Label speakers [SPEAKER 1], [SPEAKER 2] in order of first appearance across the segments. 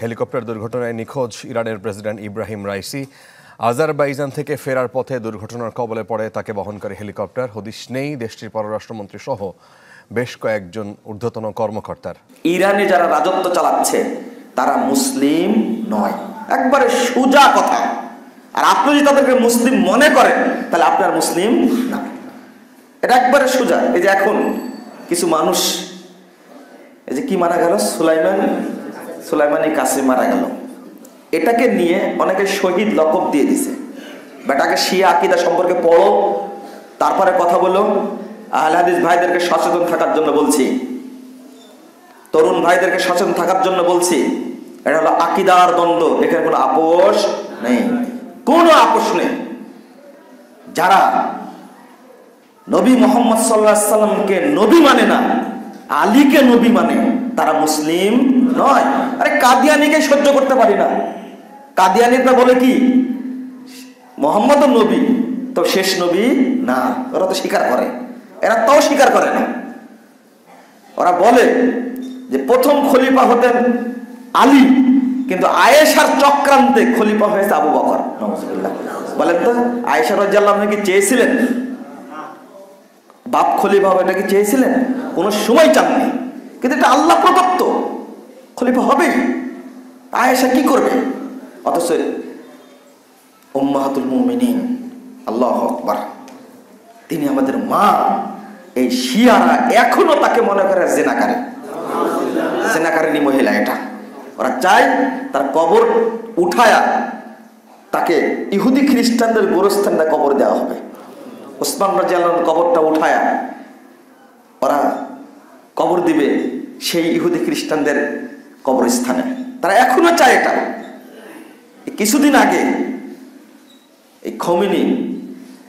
[SPEAKER 1] Helicopter দুর্ঘটনায় নিখোঁজ ইরানের প্রেসিডেন্ট ইব্রাহিম রাইসি। আজারবাইজান থেকে ফেরার পথে দুর্ঘটনার কবলে পড়ে তাকে বহনকারী হেলিকপ্টার। হদিশ নেই দেশটির পররাষ্ট্রমন্ত্রী সহ বেশ কয়েকজন ঊর্ধ্বতন কর্মকর্তার।
[SPEAKER 2] ইরানে যারা রাজত্ব চালাচ্ছে তারা মুসলিম নয়, একবারে সোজা কথা। আর আপনি যদি তাদেরকে মুসলিম মনে করেন তাহলে আপনার মুসলিম না, এটা একবারে সোজা। এই যে এখন কিছু মানুষ, এই যে কি মারা গেল, সুলাইমানি কাসিম মারা গেল, এটাকে নিয়ে অনেকে শহীদ লকব দিয়ে দিছে। বেটাকে শিয়া আকীদা সম্পর্কে পড়ো, তারপরে কথা বলো। আহলে হাদিস ভাইদেরকে সচেতন থাকার জন্য বলছি, তরুণ ভাইদেরকে সচেতন থাকার জন্য বলছি। এটা হলো আকীদার দ্বন্দ্ব, এখানে কোনো আপোষ নেই, কোনো আপোষ নেই। যারা নবী মুহাম্মদ সাল্লাল্লাহু আলাইহি সাল্লামকে নবী মানে না, আলীকে নবী মানে, তারা মুসলিম নয়। আরে কাদিয়ানীকে সহ্য করতে পারি না। কাদিয়ানীরা বলে কি মুহাম্মদ নবী, তো শেষ নবী না, ওরা তো স্বীকার করে, এরা তাও স্বীকার করে না। ওরা বলে যে প্রথম খলিফা হতেন আলী, কিন্তু আয়েশার চক্রান্তে খলিফা হয়েছে আবু বকর। নাউজুবিল্লাহ। বলেন তো, আয়েশা রাদিয়াল্লাহু আনহা কি চেয়েছিলেন বাপ খলিফা হবে? এটা কি চেয়েছিলেন? কোনো সময় চাননি, কিন্তু এটা আল্লাহ প্রদত্ত, খলিফা হবেই। আয়েশা কি করবে? অথচ উম্মাহাতুল মুমিনিন, আল্লাহু আকবার, তিনি আমাদের মা। এই শিয়ারা এখনো তাকে মনে করে জেনাকারিনী মহিলা। এটা ওরা চায় তার কবর উঠায়া তাকে ইহুদি খ্রিস্টানদের গোরস্থানে কবর দেওয়া হবে। ওসমান রাদিয়াল্লাহু আনহু কবরটা উঠায়া ওরা কবর দিবে সেই ইহুদি খ্রিস্টানদের কবরস্থানে। তারা এখনো চায় এটা। কিছুদিন আগে এই খমিনি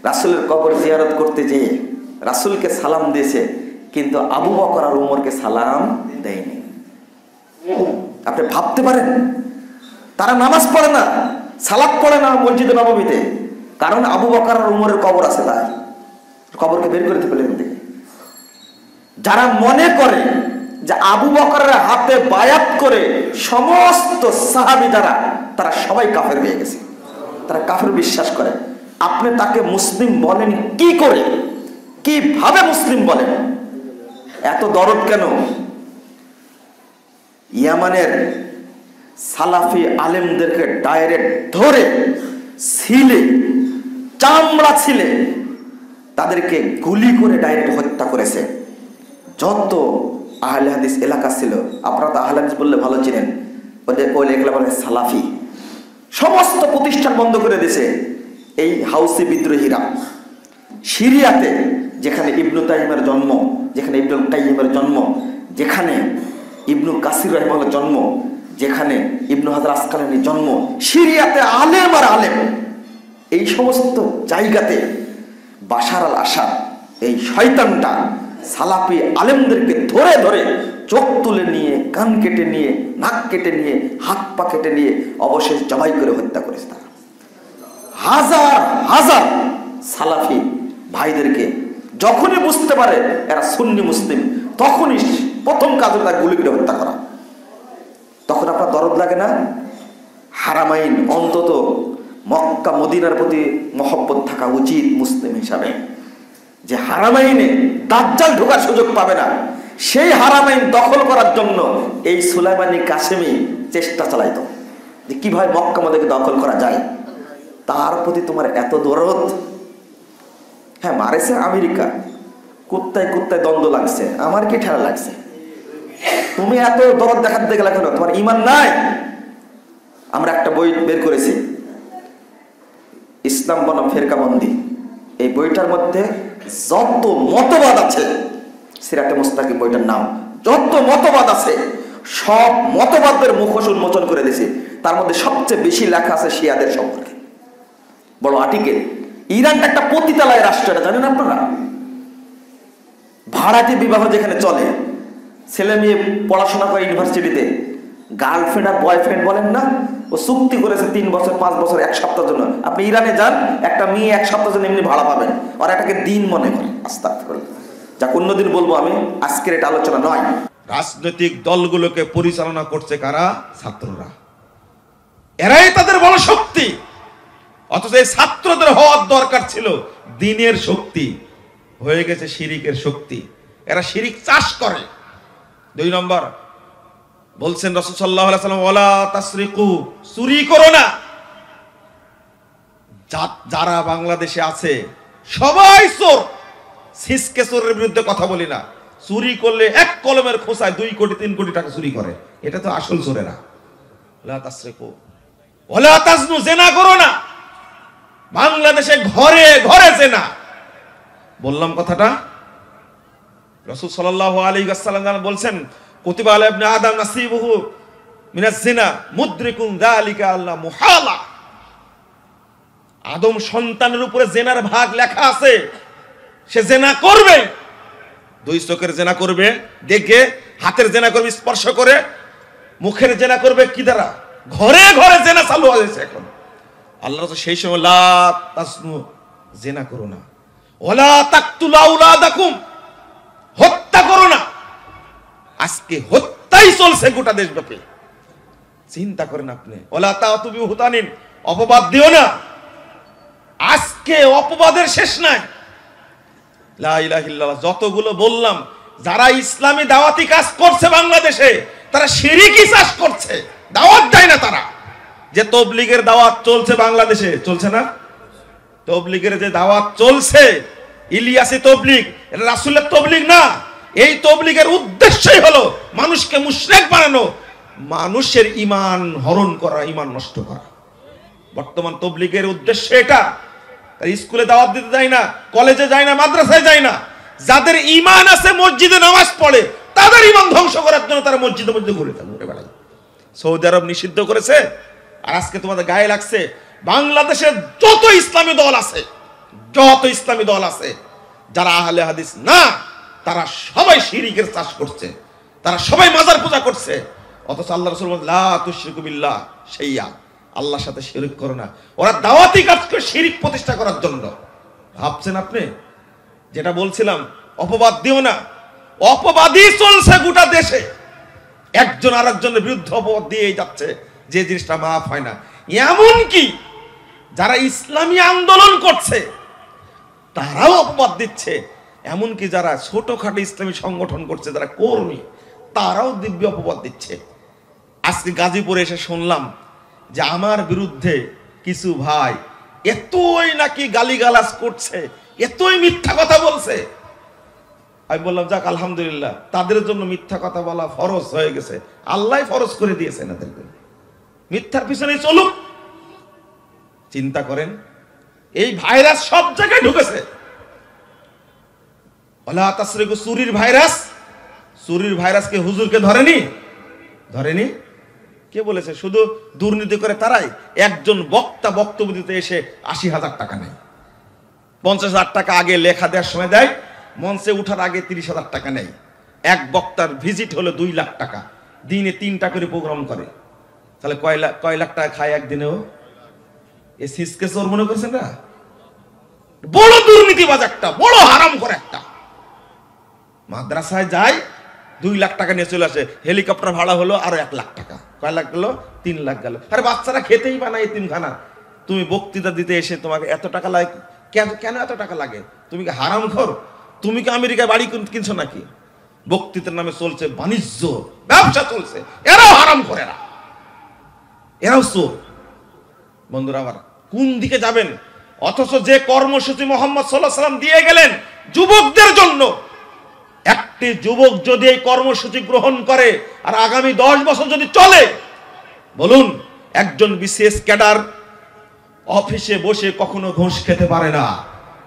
[SPEAKER 2] রাসূলের কবর জিয়ারত করতে যেয়ে রাসূলকে সালাম দিয়েছে, কিন্তু আবু বকর আর উমরকে সালাম দেয়নি। আপনি ভাবতে পারেন, তারা নামাজ পড়ে না, সালাত পড়ে না মসজিদে নববীতে, কারণ আবু বকর আর উমরের কবর আছে। তাই কবরকে বের করে দিতে দেখে যারা মনে করে যে আবু বকরের হাতে বায়াত করে সমস্ত সাহাবী তারা সবাই কাফের হয়ে গেছে, তারা কাফের বিশ্বাস করে। আপনি তাকে মুসলিম বলেন কি করে? কিভাবে মুসলিম বলেন? এত দরদ কেন? ইয়ামানের সালাফি আলেমদেরকে ডাইরেক্ট ধরে ছিলে, চামড়া ছিলে তাদেরকে গুলি করে ডাইরেক্ট হত্যা করেছে। যত আহলে হাদিস এলাকা ছিল, আপনারা তো আহলে হাদিস বললে ভালো চিনেন, ওই এগুলো বলে সালাফি, সমস্ত প্রতিষ্ঠান বন্ধ করে দিয়েছে এই হাউসি বিদ্রোহীরা। সিরিয়াতে যেখানে ইবনু তাইমের জন্ম, যেখানে ইবনুল কাইয়িমের জন্ম, যেখানে ইবনু কাসির রাহিমাহুল্লাহর জন্ম, যেখানে ইবনু হাজার আসকালানির জন্ম, সিরিয়াতে আলেম আর আলেম, এই সমস্ত জায়গাতে বাশার আল আসাদ এই শয়তানটা সালাফি আলেমদেরকে ধরে ধরে চোখ তুলে নিয়ে, কান কেটে নিয়ে, নাক কেটে নিয়ে, হাত পা কেটে নিয়ে অবশেষ জবাই করে হত্যা করেছে। তারা হাজার হাজার সালাফি ভাইদেরকে যখনই বুঝতে পারে এরা সুন্নি মুসলিম, তখনই প্রথম কাজ হলো তাকে গুলি করে হত্যা করা। তখন আপনার দরদ লাগে না? হারামাইন, অন্তত মক্কা মদিনার প্রতি মহব্বত থাকা উচিত মুসলিম হিসাবে, যে হারামাইনে দাজ্জাল ঢোকার সুযোগ পাবে না। সেই হারামাইন দখল করার জন্য এই সুলাইমানি কাসেমি চেষ্টা চালাইতো যে কিভাবে মক্কা মদিনাকে দখল করা যায়। তার প্রতি তোমার এত দরদ? হ্যাঁ, মারেছে আমেরিকা, কুত্তায় কুত্তায় দ্বন্দ্ব লাগছে, আমার কি ঠেলা লাগছে? তুমি এত দরদ দেখাতে গেলে কেন? তোমার ঈমান নাই? আমরা একটা বই বের করেছি, ইসলাম বনাম ফেরকাবন্দি। এই বইটার মধ্যে যত মতবাদ আছে, সিরাতে মুস্তাকিম বইটার নাম, যত মতবাদ আছে সব মতবাদের মুখোশ উন্মোচন করে দিয়েছি। তার মধ্যে সবচেয়ে বেশি লেখা আছে শিয়াদের সম্পর্কে, বড় আর্টিকেল। ইরানটা একটা পতিতালয় রাষ্ট্র, এটা জানেন আপনারা? ভাড়াটি বিবাহ যেখানে চলে, ছেলে মেয়ে পড়াশোনা করে ইউনিভার্সিটিতে, গার্লফ্রেন্ড আর বয়ফ্রেন্ড বলেন না, ও চুক্তি করেছে 3 বছর 5 বছর 1 সপ্তাহের জন্য। আপনি ইরানে যান, একটা মেয়ে 1 সপ্তাহের জন্য এমনি ভাড়া পাবেন, আর এটাকে দিন মনে করে। আস্তাগফিরুল্লাহ, যা অন্যদিন বলবো আমি, আজকের এটা আলোচনা নয়।
[SPEAKER 3] রাজনৈতিক দলগুলোকে পরিচালনা করছে কারা? ছাত্ররা। এরাই তাদের বড় শক্তি। অথচ এই ছাত্রদের হওয়ার দরকার ছিল দ্বীনের শক্তি, হয়ে গেছে শিরিকের শক্তি। এরা শিরিক চাষ করে। 2 নম্বর বলছেন রাসূল সাল্লাল্লাহু আলাইহি ওয়াসাল্লাম, ওয়ালা তাসরিকু, চুরি করো না। যারা বাংলাদেশে আছে সবাই চোর। সিসকে চোরের বিরুদ্ধে কথা বলি না। চুরি করলে এক কলমের খোঁচায় 2 কোটি 3 কোটি টাকা চুরি করে, এটা তো আসল চোরেরা। ওয়ালা তাসরিকু ওয়ালা তাজনু, জিনা করো না। বাংলাদেশে ঘরে ঘরে জিনা। বললাম কথাটা, রাসূল সাল্লাল্লাহু আলাইহি ওয়াসাল্লাম বলছেন, কুতিবা আলা ইবনে আদম নাসিবুহু মিনাজ জিনা মুদরিকুন যালিকা আল্লাহ মুহালা। আদম সন্তানের উপরে জেনার ভাগ লেখা আছে, সে জেনা করবে। 2 চোখের জেনা করবে দেখে, হাতের জেনা করবে স্পর্শ করে, মুখের জেনা করবে কি দ্বারা? ঘরে ঘরে জেনা চালু হয়েছে এখন। আল্লাহ তো সেই সময় লা তাসনু, জেনা করো না। ওয়ালা তাকতুলু আওলাদাকুম, হত্যা করো না। আজকে হত্যাই চলছে গোটা দেশব্যাপী। চিন্তা করেন আপনি। ওয়ালা তাতু বিহুতানিন, অপবাদ দিও না। আজকে অপবাদের শেষ নাই। লা ইলাহা ইল্লাল্লাহ, যতগুলো বললাম, যারা ইসলামী দাওয়াতি কাজ করছে বাংলাদেশে, তারা শিরকি চাষ করছে, দাওয়াত দেয় না তারা। যে তবলিগের দাওয়াত চলছে বাংলাদেশে, চলছে না? তবলিগের যে দাওয়াত চলছে, ইলিয়াসি তবলিগ, এটা রাসূলের তবলিগ না। এই তবলিগের উদ্দেশ্যই হলো মানুষকে মুশরিক বানানো, মানুষের ঈমান হরণ করা, ঈমান নষ্ট করা। বর্তমান তবলিগের উদ্দেশ্য এটা। স্কুলে দাওয়াত দিতে যায় না, কলেজে যায় না, মাদ্রাসায় যায় না। যাদের ঈমান আছে, মসজিদে নামাজ পড়ে, তাদের ঈমান ধ্বংস করার জন্য তারা মসজিদে মসজিদে ঘুরে বেড়ায়। সৌদি আরব নিষিদ্ধ করেছে, আর আজকে তোমাদের গায়ে লাগছে। বাংলাদেশের যত ইসলামী দল আছে, যারা আহলে হাদিস না, তারা সবাই শিরকের চাষ করছে, তারা সবাই মাজার পূজা করছে। অথচ আল্লাহ রাসূল বলেন, লা তুশরিকু বিল্লাহ শাইয়া, আল্লাহর সাথে শিরক করো না। ওরা দাওয়াতি কাজ করে শিরক প্রতিষ্ঠা করার জন্য। ভাবছেন আপনি? যেটা বলছিলাম, অপবাদ দিও না। অপবাদই চলছে গোটা দেশে, একজন আরেকজনের বিরুদ্ধে অপবাদ দিয়েই যাচ্ছে, যে জিনিসটা মাফ হয় না। এমন কি যারা ইসলামী আন্দোলন করছে তারাও অপবাদ দিচ্ছে, এমনকি যারা ছোটখাটো ইসলামী সংগঠন করছে, যারা কর্মী, তারাও দিব্য অপবাদ দিচ্ছে। আজকে গাজীপুরে এসে শুনলাম যে আমার বিরুদ্ধে কিছু ভাই এতই নাকি গালিগালাজ করছে, এতই মিথ্যা কথা বলছে। আমি বললাম, যাক আলহামদুলিল্লাহ, তাদের জন্য মিথ্যা কথা বলা ফরজ হয়ে গেছে, আল্লাহ ফরজ করে দিয়েছেন এদেরকে। মিথ্যার পিছনে চলুক। চিন্তা করেন, এই ভাইরাস সব জায়গায় ঢুকেছে। ওয়ালা তাসরিকু, চুরির ভাইরাস। চুরির ভাইরাসকে হুজুরকে ধরেনি? কে বলেছে? শুধু দুর্নীতি করে তারাই। একজন বক্তা বক্তব্য দিতে এসে ৮০,০০০ টাকা নেয়, ৫০,০০০ টাকা আগে লেখা দেওয়ার সময় দেয়, মঞ্চে উঠার আগে ৩০,০০০ টাকা নেয়। এক বক্তার ভিজিট হলো 2 লাখ টাকা, দিনে 3টা করে প্রোগ্রাম করে। তাহলে কয় লাখ টাকা খায় একদিনেও? এ সিসকে চোর মনে করছেন না? বড় দুর্নীতিবাজ একটা, বড় হারাম করে একটা। মাদ্রাসায় যায়, 2 লাখ টাকা নিয়ে চলে আসে, হেলিকপ্টার ভাড়া হলো আরো 1 লাখ টাকা। কয় লাখ গেল? 3 লাখ গেল। আরে বাচ্চারা খেতেই পায় না এতিমখানা, তুমি বক্তৃতা দিতে এসে তোমাকে এত টাকা লাগে কেন? এত টাকা লাগে? তুমি কি হারামখোর? তুমি কি আমেরিকায় বাড়ি কিনছো নাকি? বক্তৃতার নামে চলছে বাণিজ্য, ব্যবসা চলছে। এরাও হারামখোর, এরাও চোর। বন্ধুরা আমার, কোন দিকে যাবেন? অথচ যে কর্মসূচি মুহাম্মদ সাল্লাল্লাহু আলাইহি ওয়াসাল্লাম দিয়ে গেলেন যুবকদের জন্য, একটি যুবক যদি এই কর্মসূচি গ্রহণ করে আর আগামী 10 বছর যদি চলে, বলুন, একজন বিসিএস ক্যাডার অফিসে বসে কখনো ঘুষ খেতে পারে না,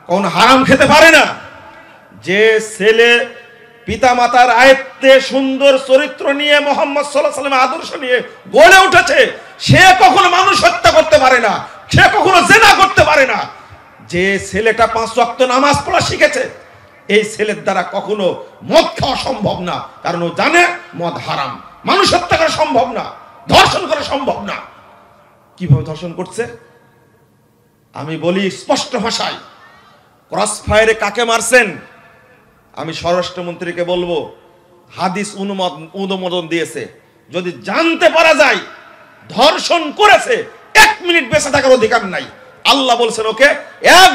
[SPEAKER 3] কখনো হারাম খেতে পারে না। যে ছেলে পিতামাতার আয়ত্তে সুন্দর চরিত্র নিয়ে, মুহাম্মদ সাল্লাল্লাহু আলাইহি ওয়াসাল্লামের আদর্শ নিয়ে গড়ে উঠেছে, সে কখনো মানুষ হত্যা করতে পারে না, সে কখনো জিনা করতে পারে না। যে ছেলেটা 5 ওয়াক্ত নামাজ পড়া শিখেছে, এই ছেলের দ্বারা কখনো মদ খাওয়া সম্ভব না, কারণ ও জানে মদ হারাম। মানুষ হত্যা করা সম্ভব না, ধর্ষণ করা সম্ভব না। কিভাবে ধর্ষণ করছে? আমি বলি স্পষ্ট ভাষায়, ক্রস ফায়ারে কাকে মারছেন? আমি স্বরাষ্ট্রমন্ত্রীকে বলবো, হাদিস অনুমোদন দিয়েছে, যদি জানতে পারা যায় ধর্ষণ করেছে, 1 মিনিট বেঁচে থাকার অধিকার নাই। আল্লাহ বলছেন ওকে এক